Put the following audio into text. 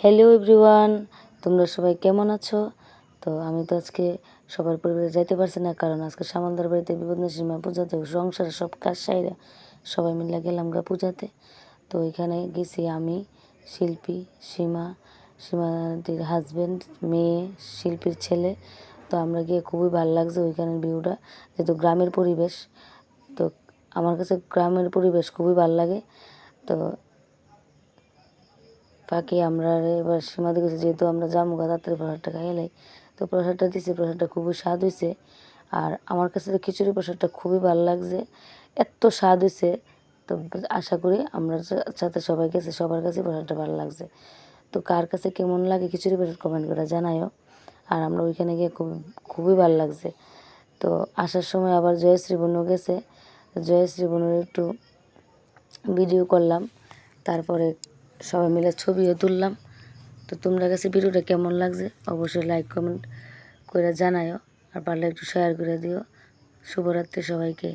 Hello everyone, তোমরা সবাই কেমন আছো? তো আমি তো আজকে সবার পরিবারে যাইতে পারছি না, কারণ আজকে সামন্দার বাড়িতে বিপদনাশীমা পূজাতে সংসারে সব কাজ সাইরা সবাই মিলে গেলাম গা পূজাতে। তো ওইখানে গেছি আমি, শিল্পী, সীমাদির হাজব্যান্ড, মেয়ে, শিল্পীর ছেলে। তো আমরা গিয়ে খুবই ভালো লাগছে ওইখানের ভিউটা, যেহেতু গ্রামের পরিবেশ। তো আমার কাছে গ্রামের পরিবেশ খুবই ভালো লাগে। তো বাকি আমরা এবার সীমাদি গেছি, যেহেতু আমরা জামুগা তাড়াতাড়ি প্রসাদটা খাইলাই। তো প্রসাদটা দিছি, প্রসাদটা খুবই স্বাদ হয়েছে। আর আমার কাছে তো খিচুড়ি প্রসাদটা খুবই ভালো লাগছে, এত স্বাদ হয়েছে। তো আশা করি আমরা সাথে সবাই গেছে, সবার কাছে প্রসাদটা ভালো লাগছে। তো কার কাছে কেমন লাগে খিচুড়ি প্রসাদ কমেন্ট করে জানায়ও। আর আমরা ওইখানে গিয়ে খুবই ভালো লাগছে। তো আসার সময় আবার জয়শ্রী বোনও গেছে, জয়শ্রী বোনের একটু ভিডিও করলাম, তারপরে সবাই মিলে ছবিও তুললাম। তো তোমরা কাছে ভিডিওটা কেমন লাগছে অবশ্যই লাইক কমেন্ট করে জানায়ও, আর পারলে একটু শেয়ার করে দিও। শুভরাত্রি সবাইকে।